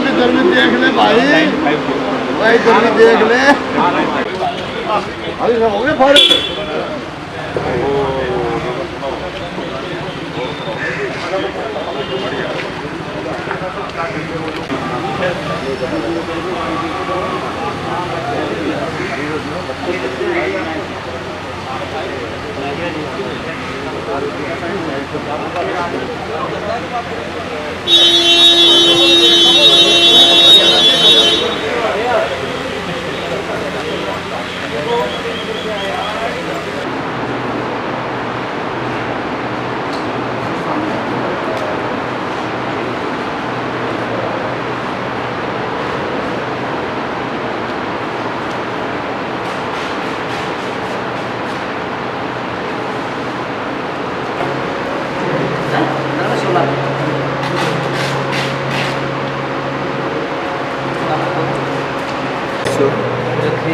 इधर भी देख ले भाई, भाई इधर भी देख ले। अरे हो गए फारे।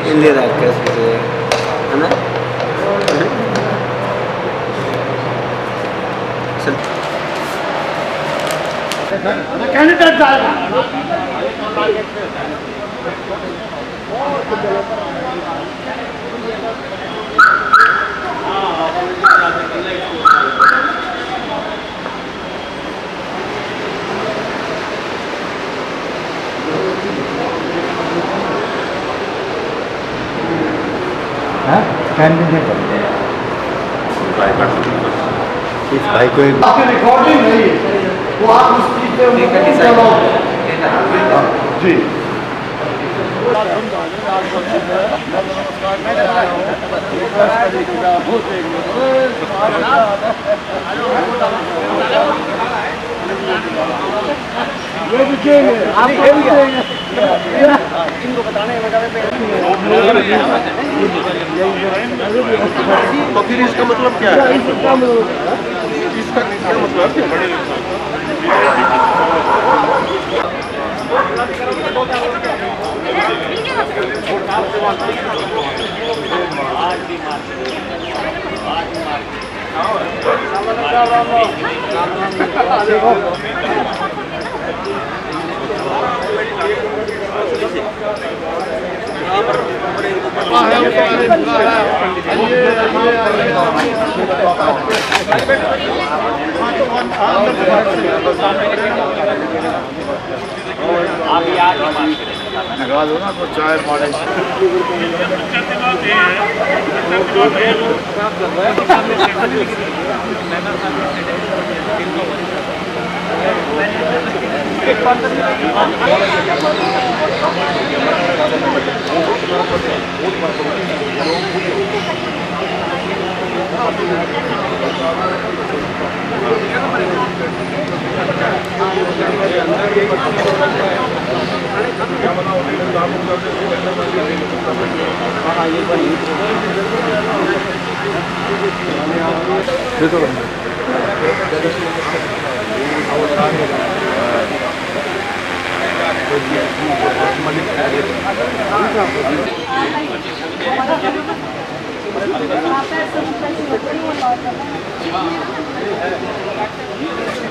ಇಲ್ಲಿ ರಾಕೇಶ್ ಅಣ್ಣ कैंडिडेट जाएगा। कैंडिडेट इस भाई को रिकॉर्डिंग नहीं है, वो आप उस चीज पे जी इनको बताने तो फिर इसका मतलब क्या है? इसका मतलब लगा दो ना तो चाय पानी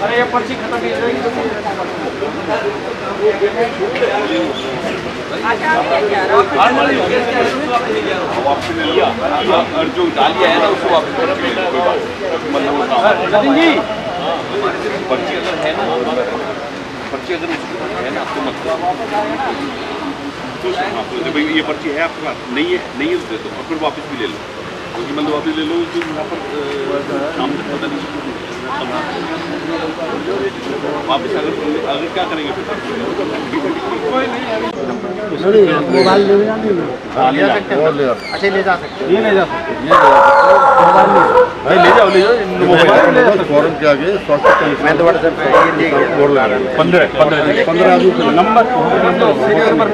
अरे ये पर्ची खत्म हो जाएगी और जो डालिया है ना उसको वापस पर्ची अगर है ना, पर्ची अगर है ना आपको मतलब भाई ये पर्ची है आपके पास, नहीं है उससे तो फिर वापस भी ले लो, क्योंकि मतलब वापस ले लो तो यहाँ पर नाम पता नहीं वापस अगर क्या करेंगे फिर मोबाइल ले जा सकते हैं, अच्छा ले जा सकते हैं, ये ले जा सकते हैं, भाई ले जाओ मोबाइल फॉर्म के आगे मैं तो व्हाट्सएप पे ये 15 आदमी नंबर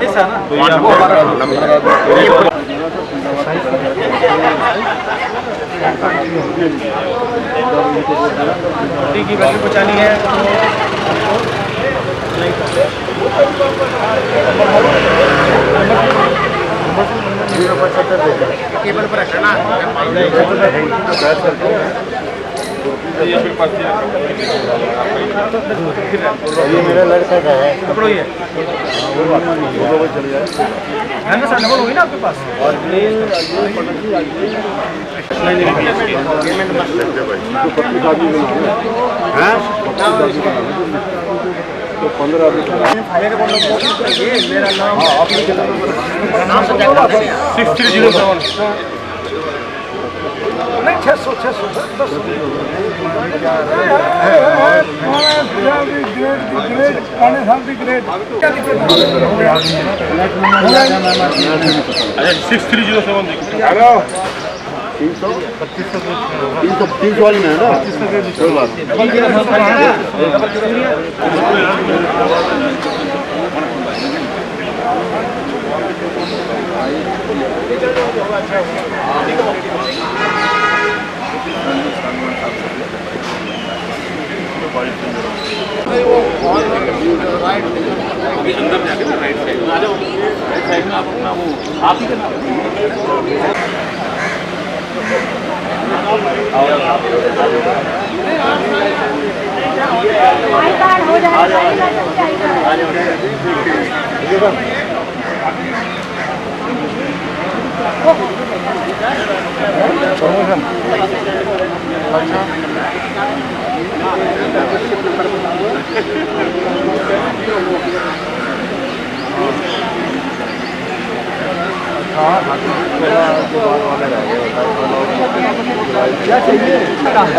मिस है ना, तो ये हमारा नंबर की वैल्यू बचानी है। केबल पर रखना ये मेरा लड़का का है। पकड़ो ये है ना सर, डबल होगी ना आपके पास। और ये तो 15 मेरा नाम 6307 नहीं 600 हेलो 300 वाली में है ना 2500 कोई बात अभी अंदर जाके राइट साइड में आ जाओ, राइट साइड में आप अपना वो आप ही करना हो जाएगा।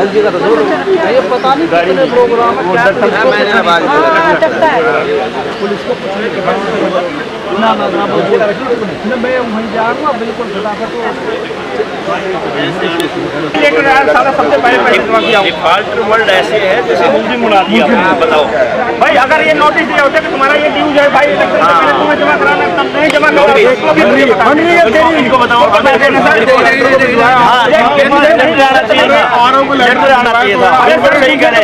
एलजी का तो ये पता नहीं कितने प्रोग्राम है क्या पुलिस को ना मैं वहीं जाऊंगा बिल्कुल सबसे पहले डिफॉल्टर वर्ल्ड ऐसे है जैसे मुस्लिम उड़ा दिया। बताओ भाई, अगर ये नोटिस दिया होता कि तुम्हारा ये ड्यूज है भाई, तुम्हें जमा कराना तब नहीं जमा करोगे। इनको बताओ पता देना सर।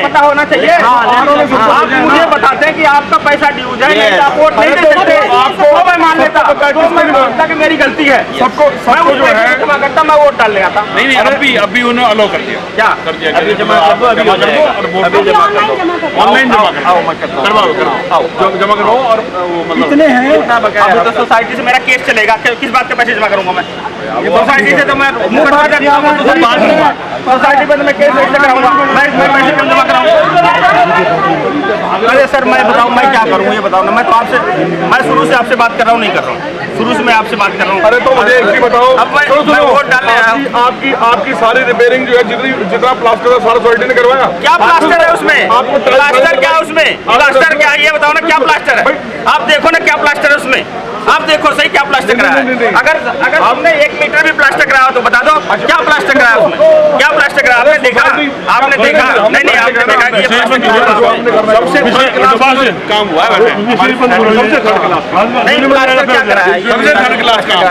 पता होना चाहिए। आप मुझे बताते हैं कि आपका पैसा ड्यूज है, नहीं आप वोट नहीं दे सकते। आपको मैं मान लेता कि मेरी गलती है, सबको जो है जमा करता, मैं वोट डाल लेता। नहीं अभी उन्होंने अलो कर दिया। क्या कर दिया? अभी जमा कर दो, अभी जमा कर दो और वोट जमा कर दो। ऑनलाइन जमा करवाओ जमा करो और वो मतलब कितने हैं? अभी तो सोसाइटी से मेरा केस चलेगा, किस बात के पैसे जमा करूंगा मैं? सोसाइटी से तो मैं सोसाइटी पे तो मैं केस रजिस्टर कराऊंगा, मैं इसमें पैसे कम जमा कराऊंगा। अरे सर मैं बताऊं मैं क्या करूं, ये बताओ ना। मैं तो आपसे, मैं शुरू से आपसे बात कर रहा हूं, नहीं कर रहा हूं, शुरू से मैं आपसे बात कर रहा हूं। अरे तो मुझे एक चीज बताओ, अब मैं वोट डालने आया हूं। आपकी सारी रिपेयरिंग जो है जितना प्लास्टर है सारा सोसाइटी ने करवाया। क्या प्लास्टर है उसमें? प्लास्टर क्या है उसमें? प्लास्टर क्या है ये बताओ ना, क्या प्लास्टर है? आप देखो ना क्या प्लास्टर है उसमें, आप देखो सही क्या प्लास्टर कराया है। अगर हमने 1 मीटर भी प्लास्टर कराया तो बता दो क्या प्लास्टर कराया उसमें, क्या प्लास्टर कराया? आपने देखा? आपने देखा? नहीं आपने देखा कि ये प्लास्टर सबसे थर्ड क्लास काम हुआ है। सबसे थर्ड क्लास नहीं, प्लास्टर क्या कराया? सबसे थर्ड क्लास काम,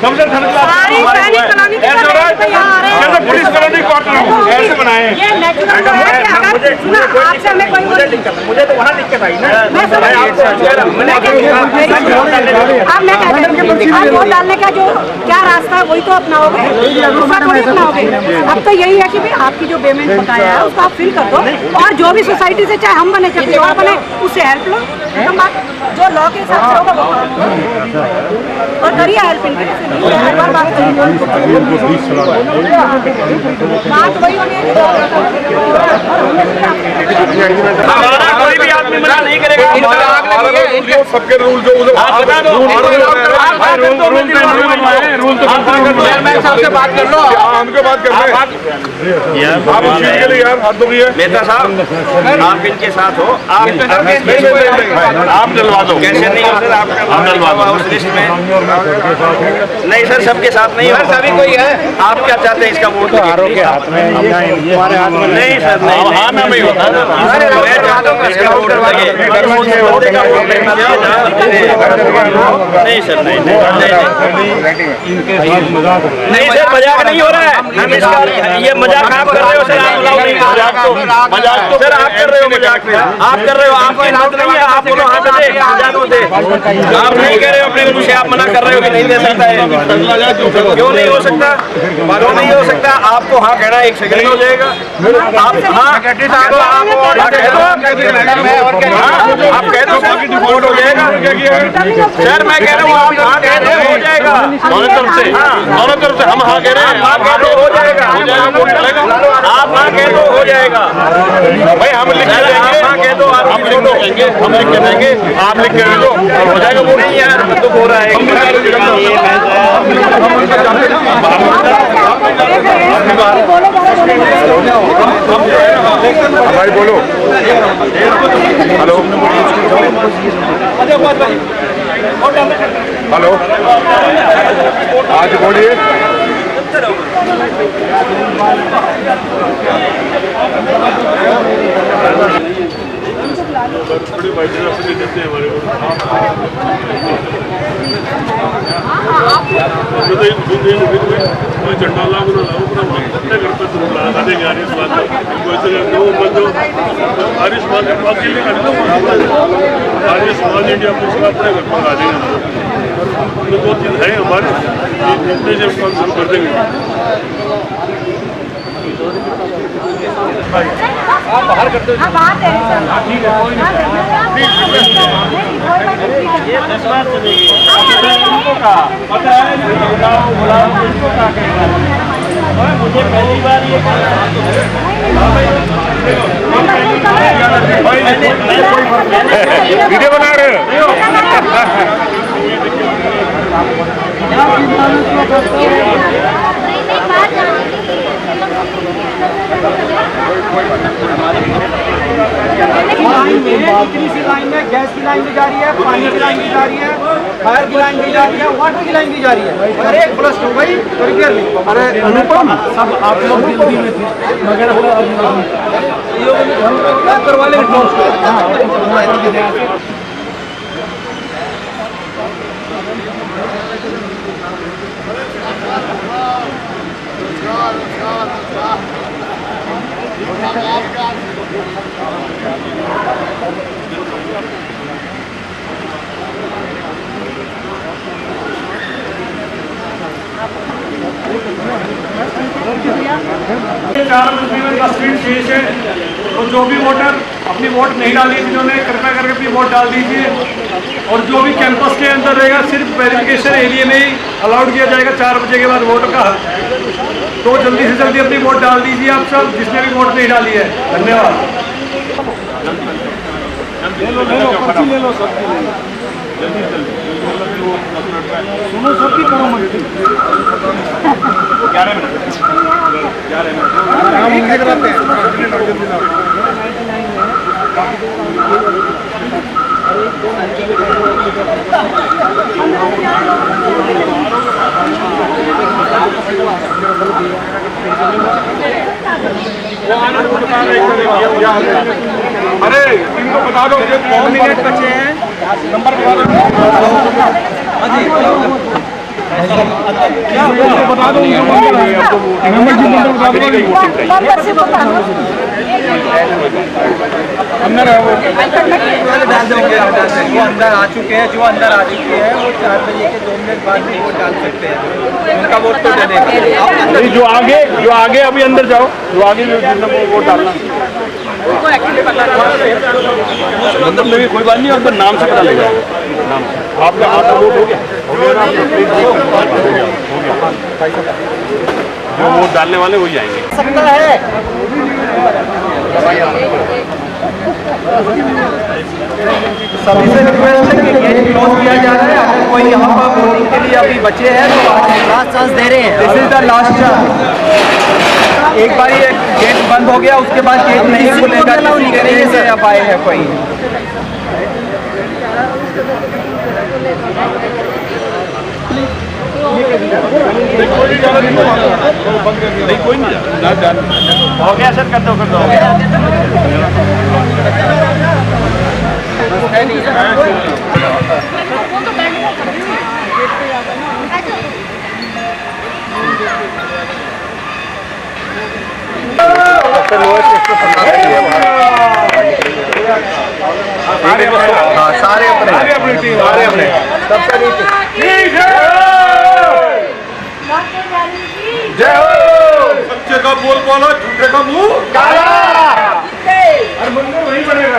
सबसे third class police colony quarter ऐसे बनाए। मुझे तो वहाँ दिक्कत आई ना। अब मैं कहती हूँ आप वोट डालने का जो क्या रास्ता है वही तो अपनाओगे, दूसरा थोड़ी अपनाओगे। अब तो यही है कि भाई आपकी जो पेमेंट बकाया है उसको आप फिल कर दो, और जो भी सोसाइटी से चाहे हम बने चाहे और बने उससे हेल्प लो। जो लॉ के हिसाब से होगा वो काम होगा, और करिए हेल्प इनके। हर बार बात करिए, बात वही होनी है। कोई भी आदमी मना नहीं करेगा। सबके रूल जो आप बता दो, रूल तो चेयरमैन साहब से बात कर लो। हमको बात करना है। आप उस चीज के लिए यार हाथ धोइए। नेता साहब आप इनके साथ हो, आप डलवा दो। कैसे नहीं हो सर, आप डलवा दो उस लिस्ट में। नहीं सर सबके साथ नहीं हो, सभी कोई है। आप क्या चाहते हैं इसका वोट? आरोप के हाथ में हमारे हाथ में नहीं सर नहीं, हाँ में होता है। मैं चाहता हूँ इसका वोट लगे। नहीं सर, नहीं सर, मजाक नहीं हो रहा है। हम इसका ये मजाक आप कर रहे हो सर, आप मजाक तो सर आप कर रहे हो, मजाक आप कर रहे हो, आपको इनाम नहीं है, आप बोलो हाँ दे, आप नहीं कह रहे हो अपने मुंह से, आप मना कर रहे हो कि नहीं दे सकता है। क्यों नहीं हो सकता, क्यों नहीं हो सकता? आपको हाँ कहना 1 सेकंड में हो जाएगा। आप हाँ कह दो, आप कह दो डिफॉल्ट हो जाएगा। सर मैं कह रहा हूँ आप हाँ कह रहे हो जाएगा, दोनों तरफ से हम हाँ कह रहे हैं, आप कह दो हो जाएगा, आप हाँ कह दो हो जाएगा भाई, हम लिख के देंगे, हाँ कह दो, आप दोनों कहेंगे, हम लिख के देंगे, आप लिख के दे दो, हो जाएगा। वो नहीं यार दुख हो रहा है। भाई बोलो, हेलो हेलो, आज बोलिए। बड़ी बाइट देते हैं हमारे को झंडा लागू ना लागू पूरा पत्ते करते तुम लगा देंगे आरिश बात आरिश बात बाकी नहीं करते आरिश बात इंडिया पुलिस का अपने घर पर आ देंगे। 2-3 है हमारे इतने जब काम शुरू कर देंगे। बाहर करते हो ठीक है, कोई नहीं मुझे पहली बार ये वीडियो बना रहे हो। इतनी सी लाइन में गैस की लाइन भी जा रही है, पानी की लाइन भी जा रही है, फायर की लाइन भी जा रही है, वाटर की लाइन भी जा रही है। अरे एक ब्लास्ट हो गई थोड़ी देर में। अरे अनुपम सब आप लोग जल्दी में थे मगर करवा ले। शेष है तो जो भी वोटर अपनी वोट नहीं डाली जिन्होंने कृपया करके अपनी वोट डाल दीजिए। और जो भी कैंपस के अंदर रहेगा सिर्फ वेरिफिकेशन एरिया में ही अलाउड किया जाएगा 4 बजे के बाद वोटर का। तो जल्दी से जल्दी अपनी वोट डाल दीजिए आप सब, जिसने भी वोट नहीं डाली है। धन्यवाद। सुनो सबकी करो मत 11 मिनट अरे इनको बता दो 2 मिनट बचे हैं, नंबर बता दो। बता दो अंदर है वो अंदर आ चुके हैं, जो अंदर आ चुके हैं वो 4 बजे के 2 मिनट बाद भी वोट डाल सकते हैं। उनका वोट तो दे देंगे। जो आगे अभी अंदर जाओ, जो आगे वोट डालना उनको एक्चुअली पता मतलब नहीं, कोई बात नहीं, आपका नाम से पता लगेगा। नाम आपका वोट हो गया, जो वोट डालने वाले वही आएंगे। सकता है सभी से रिक्वेस्ट है कि गेट क्लोज किया जा रहा है। अगर कोई यहाँ पर वोटिंग के लिए अभी बचे हैं तो लास्ट चांस दे रहे हैं। This is the last chance. एक बार ये गेट बंद हो गया उसके बाद गेट नहीं खुलेगा किसी के लिए से अब आए हैं कोई। कोई नहीं हो गया सर, कर दो है नहीं हाँ, सारे अपने सारे अपने सबसे नीचे जय हो। सच्चे का बोल बोलो, झूठे का मुंह काला। और मंदिर वहीं बनेगा।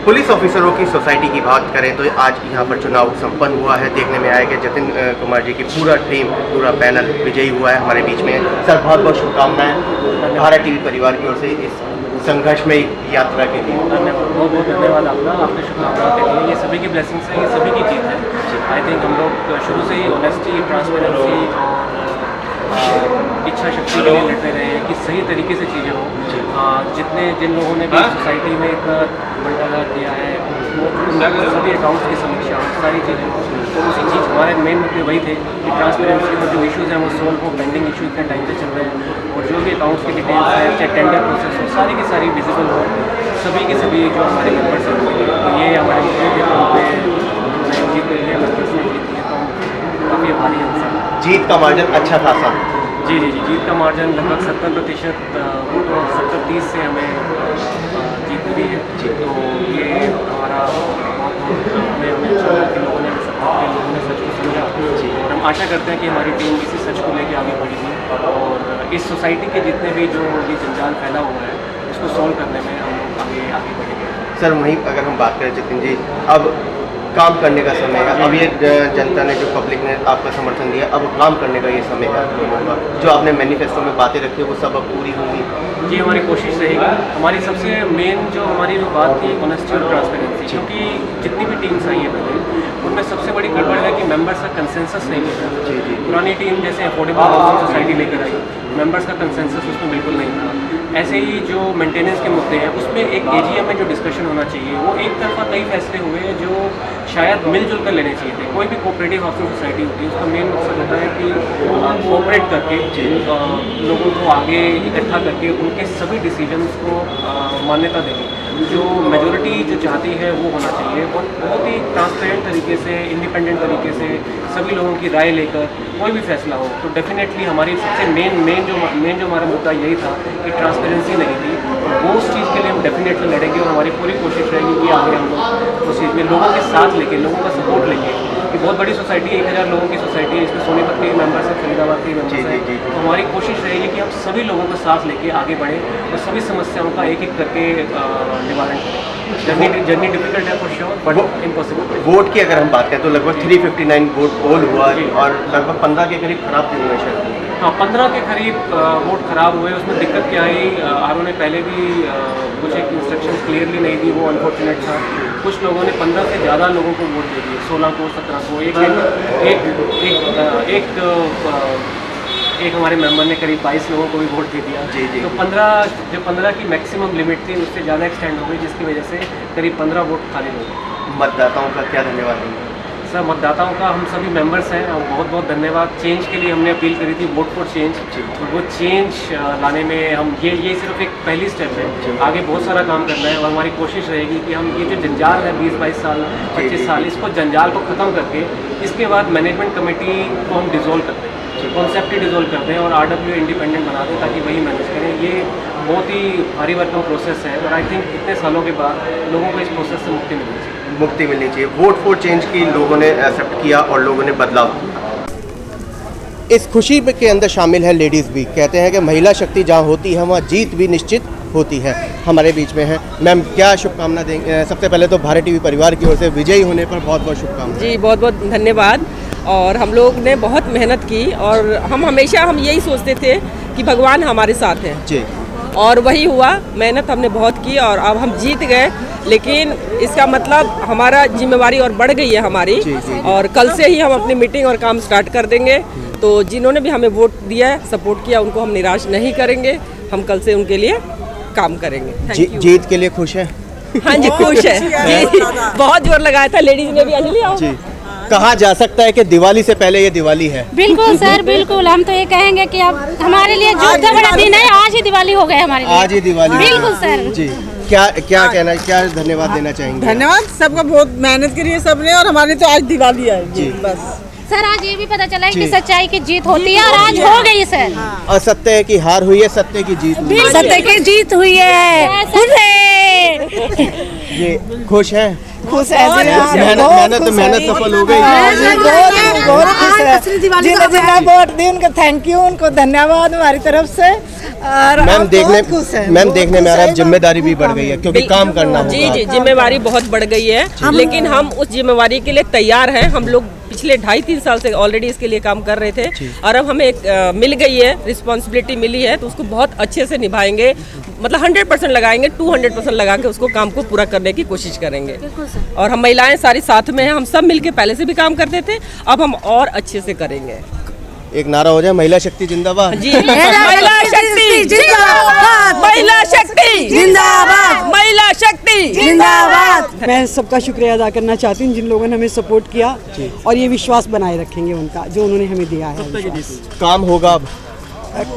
पुलिस ऑफिसरों की सोसाइटी की बात करें तो आज यहाँ पर चुनाव संपन्न हुआ है। देखने में आया कि जतिन कुमार जी की पूरा टीम, पूरा पैनल विजयी हुआ है हमारे बीच में। सर बहुत बहुत शुभकामनाएं भारत टीवी परिवार की ओर से इस संघर्ष में यात्रा के लिए। बहुत बहुत धन्यवाद आपका, आपके शुभकामनाओं के लिए। ये सभी की ब्लेसिंग्स है, ये सभी की जीत है। आई थिंक हम लोग शुरू से ही ऑनेस्टी, ट्रांसपेरेंसी और इच्छा शक्ति के लिए लड़ते रहे हैं कि सही तरीके से चीज़ें हों। जिन लोगों ने भी सोसाइटी में इतना बंटाघार किया है, वो सभी अकाउंट्स की समीक्षा, सारी चीज़ें, तो उसी चीज़ हमारे मेन मुद्दे वही थे कि ट्रांसपेरेंसी और जो इश्यूज़ हैं वो सोल्व हो। पेंडिंग इशू इतने टाइम से चल रहे हैं और जो भी अकाउंट्स की डिटेल्स है, चाहे टेंडर प्रोसेस हो, सारी की सारी विजिबल हो, सभी के सभी जो हमारे मेम्बर्स हैं। तो ये हमारे मुद्दे थे, तो उन जीत के लिए मेम्बर्स ने जीत लिया, तो काफ़ी आभारी हैं उनसे। जीत का मार्जिन अच्छा खासा। जी, जीत का मार्जिन लगभग 70% वोट और 70-30 से हमें जीत मिली है। तो ये हमारा हमें अच्छा लगा कि लोगों ने सपोर्ट किया, लोगों ने सच को समझा। और हम आशा करते हैं कि हमारी टीम इसी सच को लेकर आगे बढ़ेगी और इस सोसाइटी के जितने भी जो ये जंजाल फैला हुआ है उसको सॉल्व करने में हम लोग आगे बढ़ेंगे। सर वहीं अगर हम बात करें जतिन जी, अब काम करने का समय है। अब ये जनता ने, जो पब्लिक ने आपका समर्थन दिया, अब काम करने का ये समय है। जो आपने मैनिफेस्टो में बातें रखी है वो सब अब पूरी होंगी। ये हमारी कोशिश रहेगी। हमारी सबसे मेन जो हमारी जो बात थी ऑनेस्टी और ट्रांसपेरेंसी, क्योंकि जितनी भी टीम्स आई है पहले उनमें सबसे बड़ी गड़बड़ है कि मेंबर्स का कंसेंसस नहीं मिल रहा। पुरानी टीम जैसे अफोर्डेबल हाउसिंग सोसाइटी लेकर आई, मेंबर्स का कंसेंसस उसमें बिल्कुल नहीं था। ऐसे ही जो मेंटेनेंस के मुद्दे हैं उसमें एक एजीएम में जो डिस्कशन होना चाहिए वो एक तरफा कई फैसले हुए हैं जो शायद मिलजुल कर लेने चाहिए थे। कोई भी कोऑपरेटिव हाउसिंग सोसाइटी होती है उसका मेन मकसद होता है कि कोऑपरेट करके लोगों को आगे इकट्ठा करके उनके सभी डिसीजंस को मान्यता देनी। जो मेजॉरिटी जो चाहती है वो होना चाहिए और बहुत ही ट्रांसपेरेंट तरीके से, इंडिपेंडेंट तरीके से सभी लोगों की राय लेकर कोई भी फैसला हो। तो डेफिनेटली हमारी सबसे मेन जो हमारा मुद्दा यही था कि ट्रांसपेरेंसी नहीं थी, वो उस चीज़ के लिए हम डेफिनेटली लड़ेंगे और हमारी पूरी कोशिश रहेगी कि आगे हम लोग उस चीज़ में लोगों के साथ लेके, लोगों का सपोर्ट लेके, कि बहुत बड़ी सोसाइटी है, 1000 लोगों की सोसाइटी है, इसमें सोनीपत के मेंबर्स हैं, फरीदाबाद के मेंबर्स हैं। तो हमारी कोशिश रहेगी कि हम सभी लोगों को साथ लेके आगे बढ़ें और सभी समस्याओं का एक एक करके निवारण करें। जर्नी डिफिकल्ट है for sure, but impossible. Vote की अगर हम बात करें तो लगभग 359 वोट पोल हुआ और लगभग 15 के करीब खराब भी हुए शायद। हाँ, 15 के करीब वोट खराब हुए। उसमें दिक्कत क्या आई, आर ने पहले भी कुछ एक इंस्ट्रक्शन क्लियरली नहीं दी, वो अनफॉर्चुनेट था। कुछ लोगों ने 15 से ज़्यादा लोगों को वोट दे दिए, 16 को, 17 को। एक हमारे मेंबर ने करीब 22 लोगों को भी वोट दे दिया। तो 15 की मैक्सिमम लिमिट थी उससे ज़्यादा एक्सटेंड हो गई, जिसकी वजह से करीब 15 वोट खाली हो गए। मतदाताओं का क्या धन्यवाद देंगे? सर, मतदाताओं का हम सभी मेंबर्स हैं, बहुत बहुत धन्यवाद। चेंज के लिए हमने अपील करी थी, वोट फॉर चेंज। और वो चेंज लाने में हम ये सिर्फ एक पहली स्टेप है। आगे बहुत सारा काम करना है और हमारी कोशिश रहेगी कि हम ये जो जंजाल है 20-22 साल, 25 साल, इसको जंजाल को ख़त्म करके इसके बाद मैनेजमेंट कमेटी को हम डिज़ोल्व कर दें, कॉन्सेप्ट ही डिज़ोल्व कर दें और RW इंडिपेंडेंट बना दें ताकि वही मैनेज करें। ये बहुत ही भारी वर्कम प्रोसेस है और आई थिंक इतने सालों के बाद लोगों को इस प्रोसेस से मुक्ति मिलनी चाहिए। वोट फॉर चेंज की लोगों ने एक्सेप्ट किया और लोगों ने बदलाव किया। इस खुशी के अंदर शामिल है लेडीज़ भी। कहते हैं कि महिला शक्ति जहाँ होती है वहाँ जीत भी निश्चित होती है। हमारे बीच में है मैम, क्या शुभकामना देंगे? सबसे पहले तो भारत टीवी परिवार की ओर से विजयी होने पर बहुत बहुत शुभकामनाएं। जी, बहुत बहुत धन्यवाद। और हम लोग ने बहुत मेहनत की और हम हमेशा यही सोचते थे कि भगवान हमारे साथ हैं जी, और वही हुआ। मेहनत हमने बहुत की और अब हम जीत गए, लेकिन इसका मतलब हमारा जिम्मेवारी और बढ़ गई है हमारी। जी, जी, जी। और कल से ही हम अपनी मीटिंग और काम स्टार्ट कर देंगे। तो जिन्होंने भी हमें वोट दिया, सपोर्ट किया, उनको हम निराश नहीं करेंगे। हम कल से उनके लिए काम करेंगे। जीत के लिए खुश है? हाँ जी, खुश है जी। बहुत जोर लगाया था लेडीज ने भी। अंजलि आओ। कहा जा सकता है कि दिवाली से पहले ये दिवाली है? बिल्कुल सर, बिल्कुल। हम तो ये कहेंगे कि अब हमारे लिए जो का बड़ा दिन है, आज ही दिवाली हो गया हमारे लिए। आज ही दिवाली। बिल्कुल सर जी। क्या क्या कहना, क्या धन्यवाद देना चाहेंगे? धन्यवाद, सबका बहुत मेहनत करी है सबने, और हमारी तो आज दिवाली है जी। बस सर आज ये भी पता चला है कि सच्चाई की जीत होती है, और आज हो गई सर। असत्य की हार हुई है, सत्य की जीत हुई है। सत्य की जीत हुई है। ये खुश है? खुश है, मेहनत सफल हो गई। बहुत खुश है। जिन्हें वोट दी उनको थैंक यू, उनको धन्यवाद हमारी तरफ से। मैम देखने में आ रहा है जिम्मेदारी भी बढ़ गई है, क्योंकि काम करना होगा। जी जी, जिम्मेवारी बहुत बढ़ गई है, लेकिन हम उस जिम्मेवारी के लिए तैयार हैं। हम लोग पिछले 2.5-3 साल से ऑलरेडी इसके लिए काम कर रहे थे, और अब हमें एक मिल गई है, रिस्पॉन्सिबिलिटी मिली है, तो उसको बहुत अच्छे से निभाएंगे। मतलब 100% लगाएंगे, 200% लगा के उसको काम को पूरा करने की कोशिश करेंगे। और हम महिलाएं सारी साथ में हैं, हम सब मिलके पहले से भी काम करते थे, अब हम और अच्छे से करेंगे। एक नारा हो जाए, महिला शक्ति जिंदाबाद। जी, महिला शक्ति जिंदाबाद, महिला शक्ति जिंदाबाद, महिला शक्ति जिंदाबाद। मैं सबका शुक्रिया अदा करना चाहती हूँ जिन लोगों ने हमें सपोर्ट किया, और ये विश्वास बनाए रखेंगे उनका जो उन्होंने हमें दिया है। काम होगा अब?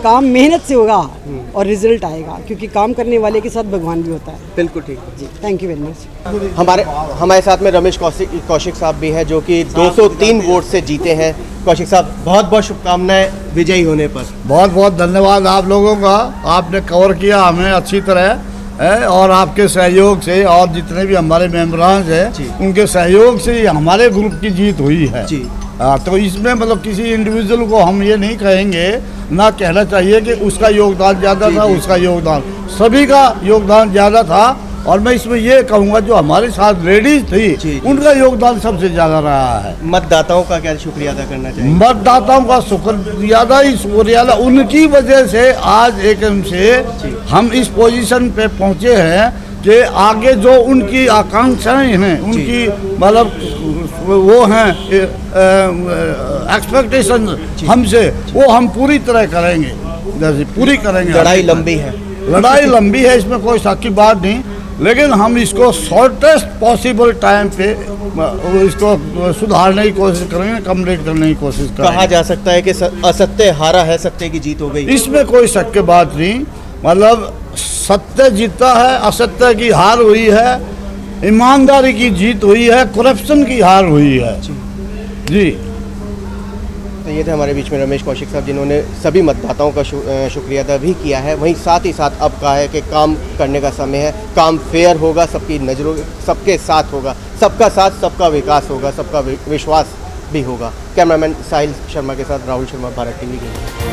काम मेहनत से होगा और रिजल्ट आएगा, क्योंकि काम करने वाले के साथ भगवान भी होता है। बिल्कुल ठीक है जी, थैंक यू वेरी मच। हमारे साथ में रमेश कौशिक साहब भी हैं, जो कि 203 वोट से जीते हैं। कौशिक साहब, बहुत बहुत शुभकामनाएं विजयी होने पर। बहुत बहुत धन्यवाद आप लोगों का, आपने कवर किया हमें अच्छी तरह है, और आपके सहयोग से और जितने भी हमारे मेंबरान हैं उनके सहयोग से हमारे ग्रुप की जीत हुई है। तो इसमें मतलब किसी इंडिविजुअल को हम ये नहीं कहेंगे, ना कहना चाहिए कि उसका योगदान ज़्यादा था, उसका योगदान, सभी का योगदान ज़्यादा था। और मैं इसमें ये कहूँगा जो हमारे साथ लेडीज थी उनका योगदान सबसे ज़्यादा रहा है। मतदाताओं का क्या शुक्रिया अदा करना चाहिए? मतदाताओं का शुक्रिया उनकी वजह से आज एकदम से हम इस पोजीशन पे पहुँचे हैं कि आगे जो उनकी आकांक्षाएं हैं, उनकी मतलब वो हैं एक्सपेक्टेशन हमसे, वो हम पूरी तरह करेंगे, जैसे पूरी करेंगे। लड़ाई लंबी है, लड़ाई लंबी है, इसमें कोई शक की बात नहीं, लेकिन हम इसको शॉर्टेस्ट पॉसिबल टाइम पे इसको सुधारने की कोशिश करेंगे, कम्प्लीट करने की कोशिश करेंगे। कहा जा सकता है कि असत्य हारा है, सत्य की जीत हो गई। इसमें कोई शक की बात नहीं, मतलब सत्य जीता है, असत्य की हार हुई है, ईमानदारी की जीत हुई है, करप्शन की हार हुई है जी। तो ये थे हमारे बीच में रमेश कौशिक साहब, जिन्होंने सभी मतदाताओं का शुक्रिया अदा भी किया है। वहीं साथ ही साथ अब कहा है कि काम करने का समय है, काम फेयर होगा, सबकी नज़रों सबके साथ होगा, सबका साथ सबका विकास होगा, सबका विश्वास भी होगा। कैमरामैन साहिल शर्मा के साथ राहुल शर्मा, भारत टीवी के।